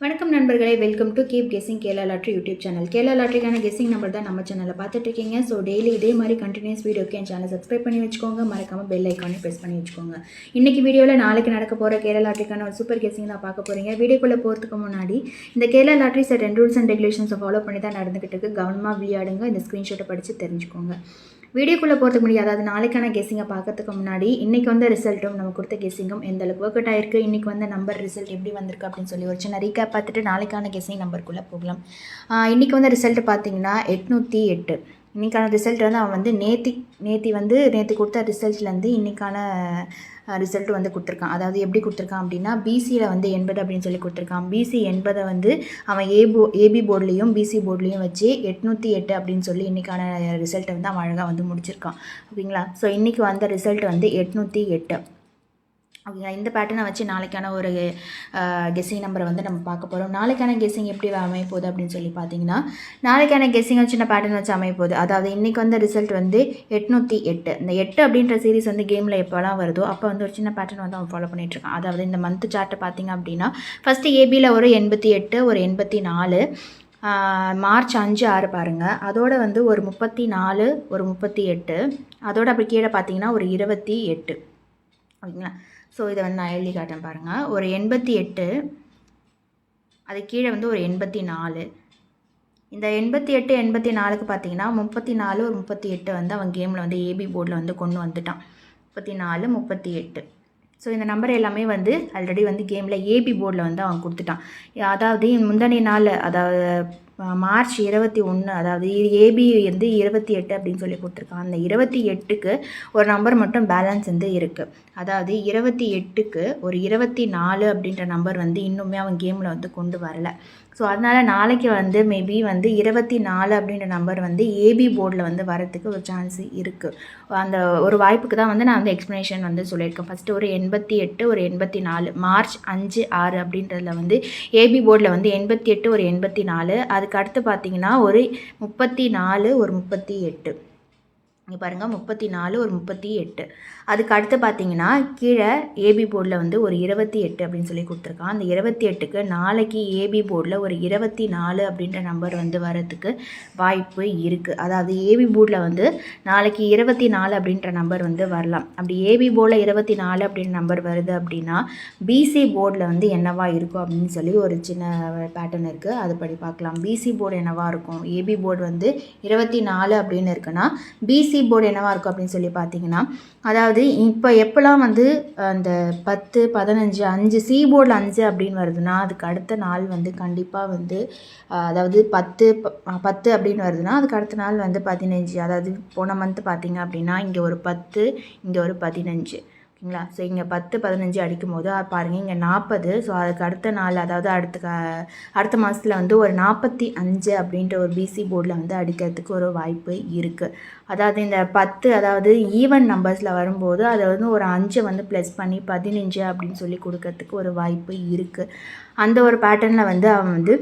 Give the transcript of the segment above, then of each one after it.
வணக்கம் நண்பர்களே, welcome to keep guessing Kerala lottery YouTube channel. Kerala லாட்ரிக்கான கெஸிங் நம்பர் தான் நம்ம சேனலில் பார்த்துட்டு இருக்கீங்க. ஸோ டெய்லி இதே மாதிரி கண்டினியூஸ் வீடியோக்கு என் சேனல் சப்ஸ்கிரைப் பண்ணி வச்சுக்கோங்க. மறக்காமல் பெல் ஐக்கானே ப்ரெஸ் பண்ணி வச்சுக்கோங்க. இன்றைக்கி வீடியோவில் நாளைக்கு நடக்க போகிற கேரளா லாட்ரிக்கான ஒரு சூப்பர் கெஸிங் தான் பார்க்க போகிறீங்க. வீடியோக்குள்ளே போகிறதுக்கு முன்னாடி இந்த Kerala lottery set rules and ரெகுலேஷன்ஸை ஃபாலோ பண்ணி தான் நடந்துகிட்டு இருக்கு. கவனமாக விளையாடுங்க. இந்த ஸ்க்ரீன்ஷாட்டை படித்து தெரிஞ்சுக்கோங்க. வீடியோக்குள்ளே போகிறதுக்கு முடியாது. அதாவது நாளைக்கான கெஸிங்கை பார்க்கறதுக்கு முன்னாடி இன்றைக்கி வந்து ரிசல்ட்டும் நம்ம கொடுத்த கெஸிங்கும் எந்த அளவுக்கு ஒர்க் அவுட் ஆயிருக்கு, இன்றைக்கி வந்து நம்பர் ரிசல்ட் எப்படி வந்திருக்கு அப்படின்னு சொல்லி ஒரு சின்ன ரீகேப் பார்த்துட்டு நாளைக்கான கெஸிங் நம்பருக்குள்ளே போகலாம். இன்றைக்கி வந்து ரிசல்ட் பார்த்தீங்கன்னா 808. இன்றைக்கான ரிசல்ட் வந்து அவன் வந்து நேற்று கொடுத்த ரிசல்ட்லேருந்து இன்றைக்கான ரிசல்ட் வந்து கொடுத்துருக்கான். அதாவது எப்படி கொடுத்துருக்கான் அப்படின்னா, பிசியில் வந்து 80 அப்படின்னு சொல்லி கொடுத்துருக்கான். பிசி 80 வந்து அவன் ஏபி போர்ட்லேயும் பிசி போர்ட்லேயும் வச்சு 808 அப்படின்னு சொல்லி இன்றைக்கான ரிசல்ட்டை வந்து அவன் அழகாக வந்து முடிச்சிருக்கான். ஓகேங்களா? ஸோ இன்றைக்கி வந்த ரிசல்ட் வந்து 808. ஓகேங்களா? இந்த பேட்டர்னை வச்சு நாளைக்கான ஒரு கெஸ்ஸிங் நம்பரை வந்து நம்ம பார்க்க போகிறோம். நாளைக்கான கெஸ்ஸிங் எப்படி அமைய போகுது அப்படின்னு சொல்லி பார்த்தீங்கன்னா, நாளைக்கான கெஸ்ஸிங் சின்ன பேட்டர்ன் வச்சு அமைய போகுது. அதாவது இன்றைக்கி வந்து ரிசல்ட் வந்து 808. இந்த 8 அப்படின்ற சீரிஸ் வந்து கேமில் எப்போலாம் வருதோ அப்போ வந்து ஒரு சின்ன பேட்டர்ன் வந்து அவன் ஃபாலோ பண்ணிகிட்ருக்கான். அதாவது இந்த மந்த் சார்ட்டை பார்த்திங்க அப்படின்னா, ஃபஸ்ட்டு ஏபியில் ஒரு 88, ஒரு 84, மார்ச் 5, 6 பாருங்கள். அதோட வந்து ஒரு 34, ஒரு 38, அதோட அப்படி கீழே பார்த்தீங்கன்னா ஒரு 28. ஓகேங்களா? ஸோ இதை வந்து நான் எழுதி காட்டேன் பாருங்கள். ஒரு 88, அது கீழே வந்து ஒரு 84. இந்த 88, 84க்கு பார்த்தீங்கன்னா 34, ஒரு 38 வந்து அவன் கேமில் வந்து ஏபி போர்டில் வந்து கொண்டு வந்துட்டான். 34, 38. ஸோ இந்த நம்பர் எல்லாமே வந்து ஆல்ரெடி வந்து கேமில் ஏபி போர்டில் வந்து அவன் கொடுத்துட்டான். அதாவது முந்தனை நாள், அதாவது மார்ச் 21, அதாவது ஏபி வந்து 28 அப்படின்னு சொல்லி கொடுத்துருக்கான். அந்த 28க்கு ஒரு நம்பர் மட்டும் பேலன்ஸ் வந்து இருக்குது. அதாவது 28க்கு ஒரு 24 அப்படின்ற நம்பர் வந்து இன்னுமே அவன் கேமில் வந்து கொண்டு வரலை. ஸோ அதனால் நாளைக்கு வந்து மேபி வந்து 24 அப்படின்ற நம்பர் வந்து ஏபி போர்டில் வந்து வரத்துக்கு ஒரு சான்ஸ் இருக்குது. அந்த ஒரு வாய்ப்புக்கு தான் வந்து நான் வந்து எக்ஸ்ப்ளனேஷன் வந்து சொல்லியிருக்கேன். ஃபஸ்ட்டு ஒரு 88, ஒரு 84, மார்ச் 5, 6 அப்படின்றதுல வந்து ஏபி போர்டில் வந்து 88, ஒரு 84, அதுக்கு அடுத்து பார்த்திங்கன்னா ஒரு 34, ஒரு 38. இங்கே பாருங்கள், 34, ஒரு 38. அதுக்கு அடுத்து பார்த்தீங்கன்னா கீழே ஏபி போர்டில் வந்து ஒரு 28 அப்படின்னு சொல்லி கொடுத்துருக்கான். அந்த 28க்கு நாளைக்கு ஏபி போர்டில் ஒரு 24 அப்படின்ற நம்பர் வந்து வரத்துக்கு வாய்ப்பு இருக்குது. அதாவது ஏபி போர்டில் வந்து நாளைக்கு 24 அப்படின்ற நம்பர் வந்து வரலாம். அப்படி ஏபி போர்டில் 24 அப்படின்ற நம்பர் வருது அப்படின்னா பிசி போர்டில் வந்து என்னவா இருக்கும் அப்படின்னு சொல்லி ஒரு சின்ன பேட்டர்ன் இருக்குது. அது படி பார்க்கலாம். பிசி போர்டு என்னவா இருக்கும், ஏபி போர்டு வந்து 24 அப்படின்னு இருக்குன்னா பிசி போர்டு என்னவா இருக்கும் அப்படின்னு சொல்லி பார்த்தீங்கன்னா, அதாவது இப்போ எப்போல்லாம் வந்து அந்த 10, 15, 5 சி போர்டில் 5 அப்படின்னு வருதுன்னா அதுக்கு அடுத்த நாள் வந்து கண்டிப்பாக வந்து அதாவது 10 அப்படின்னு வருதுன்னா அதுக்கு அடுத்த நாள் வந்து 15. அதாவது போன மந்த் பார்த்தீங்க அப்படின்னா இங்கே ஒரு 10, இங்கே ஒரு 15. ஓகேங்களா? ஸோ இங்கே 10, 15 அடிக்கும் போது பாருங்கள் இங்கே 40. ஸோ அதுக்கு அடுத்த நாள், அதாவது அடுத்த மாதத்தில் வந்து ஒரு 45 அப்படின்ற ஒரு பிசி போர்டில் வந்து அடிக்கிறதுக்கு ஒரு வாய்ப்பு இருக்குது. அதாவது இந்த 10, அதாவது ஈவன் நம்பர்ஸில் வரும்போது அதை வந்து ஒரு 5 வந்து ப்ளஸ் பண்ணி 15 அப்படின்னு சொல்லி கொடுக்கறதுக்கு ஒரு வாய்ப்பு இருக்குது. அந்த ஒரு பேட்டர்னில் வந்து அவன் வந்து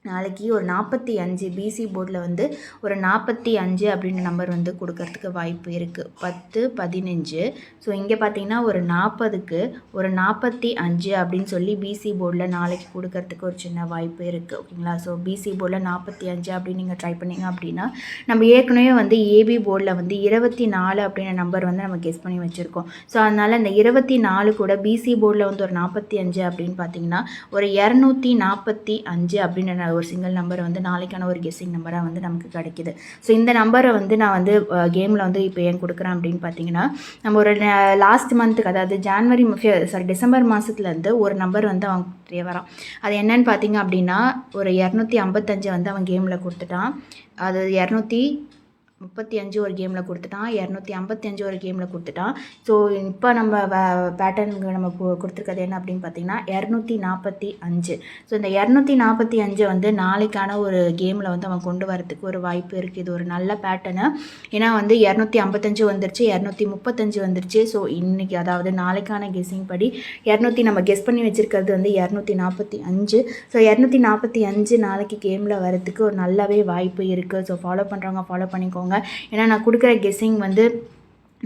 நாளைக்கு ஒரு 45 பிசி போர்டில் வந்து ஒரு 45 அப்படின்ற நம்பர் வந்து கொடுக்கறதுக்கு வாய்ப்பு இருக்குது. 10, 15. ஸோ இங்கே பார்த்தீங்கன்னா ஒரு 40க்கு ஒரு 45 அப்படின்னு சொல்லி பிசி போர்டில் நாளைக்கு கொடுக்கறதுக்கு ஒரு சின்ன வாய்ப்பு இருக்குது. ஓகேங்களா? ஸோ பிசி போர்டில் 45 அப்படின்னு நீங்கள் ட்ரை பண்ணிங்க அப்படின்னா, நம்ம ஏற்கனவே வந்து ஏபி போர்டில் வந்து 24 அப்படின்ற நம்பர் வந்து நம்ம கெஸ் பண்ணி வச்சுருக்கோம். ஸோ அதனால் இந்த 24 கூட பிசி போர்டில் வந்து ஒரு 45 அப்படின்னு பார்த்தீங்கன்னா ஒரு 245 அப்படின்ற ஒரு சிங்கிள் நம்பர் வந்து நாளைக்கான ஒரு கெஸ்ஸிங் நம்பராக வந்து நமக்கு கிடைக்கிது. ஸோ இந்த நம்பரை வந்து நான் வந்து கேமில் வந்து இப்போ ஏன் கொடுக்குறேன் அப்படின்னு பார்த்தீங்கன்னா, நம்ம ஒரு லாஸ்ட் மந்த்துக்கு, அதாவது டிசம்பர் மாதத்துலேருந்து ஒரு நம்பர் வந்து அவன் வரான். அது என்னன்னு பார்த்தீங்க அப்படின்னா ஒரு 255 வந்து அவன் கேமில் கொடுத்துட்டான். அது 235 ஒரு கேமில் கொடுத்துட்டான், 255 ஒரு கேமில் கொடுத்துட்டான். ஸோ இப்போ நம்ம பேட்டர்னுக்கு நம்ம கொடுத்துருக்கிறது என்ன அப்படின்னு பார்த்தீங்கன்னா 245. ஸோ இந்த 245 வந்து நாளைக்கான ஒரு கேமில் வந்து அவன் கொண்டு வரதுக்கு ஒரு வாய்ப்பு இருக்குது. இது ஒரு நல்ல பேட்டர்னு. ஏன்னா வந்து 255 வந்துருச்சு, 235 வந்துருச்சு. ஸோ இன்றைக்கி, அதாவது நாளைக்கான கெஸ்ஸிங் படி நம்ம கெஸ் பண்ணி வச்சுருக்கிறது வந்து 245. ஸோ 245 நாளைக்கு கேமில் வரதுக்கு ஒரு நல்லாவே வாய்ப்பு இருக்குது. ஸோ ஃபாலோ பண்ணுறவங்க ஃபாலோ பண்ணிக்கோங்க. ஏன்னா நான் கொடுக்குற கெஸ்ஸிங் வந்து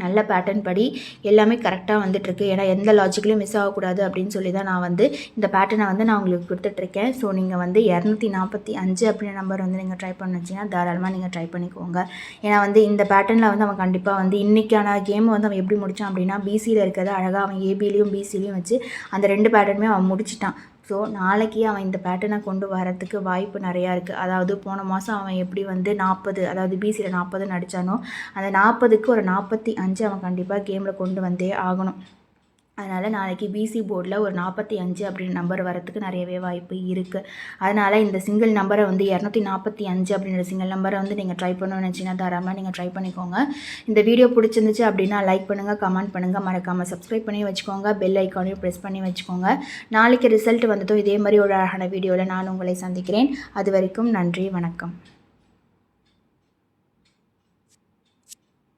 நல்ல பேட்டர்ன் படி எல்லாமே கரெக்டாக வந்துட்டுருக்கு. ஏன்னா எந்த லாஜிக்லையும் மிஸ் ஆகக்கூடாது அப்படின்னு சொல்லி தான் நான் வந்து இந்த பேட்டர்னை வந்து நான் உங்களுக்கு கொடுத்துட்ருக்கேன். ஸோ நீங்கள் வந்து 245 அப்படின்ற நம்பர் வந்து நீங்கள் ட்ரை பண்ண வச்சிங்கன்னா தாராளமாக நீங்கள் ட்ரை பண்ணிக்கோங்க. ஏன்னா வந்து இந்த பேட்டர்னில் வந்து அவன் கண்டிப்பாக வந்து இன்றைக்கான கேம் வந்து அவன் எப்படி முடித்தான் அப்படின்னா பிசியில் இருக்கிறத அழகாக அவன் ஏபிலையும் பிசிலையும் வச்சு அந்த 2 பேட்டர்னுமே அவன் முடிச்சிட்டான். ஸோ நாளைக்கு அவன் இந்த பேட்டர்னை கொண்டு வரத்துக்கு வாய்ப்பு நிறையா இருக்குது. அதாவது போன மாதம் அவன் எப்படி வந்து 40, அதாவது பிசியில் 40 அடித்தானோ அந்த 40க்கு ஒரு 45 அவன் கண்டிப்பாக கேமில் கொண்டு வந்தே ஆகணும். அதனால் நாளைக்கு பிசி போர்டில் ஒரு 45 அப்படின்ற நம்பர் வரத்துக்கு நிறையவே வாய்ப்பு இருக்குது. அதனால் இந்த சிங்கிள் நம்பரை வந்து 245 அப்படின்ற சிங்கிள் நம்பரை வந்து நீங்கள் ட்ரை பண்ணணும்னு நினச்சிங்கன்னா தாராளமாக நீங்கள் ட்ரை பண்ணிக்கோங்க. இந்த வீடியோ பிடிச்சிருந்துச்சு அப்படின்னா லைக் பண்ணுங்கள், கமெண்ட் பண்ணுங்கள், மறக்காமல் சப்ஸ்கிரைப் பண்ணி வச்சுக்கோங்க, பெல் ஐக்கானையும் ப்ரெஸ் பண்ணி வச்சுக்கோங்க. நாளைக்கு ரிசல்ட் வந்ததும் இதே மாதிரி ஒரு அழகான வீடியோவில் நான் உங்களை சந்திக்கிறேன். அது வரைக்கும் நன்றி, வணக்கம்.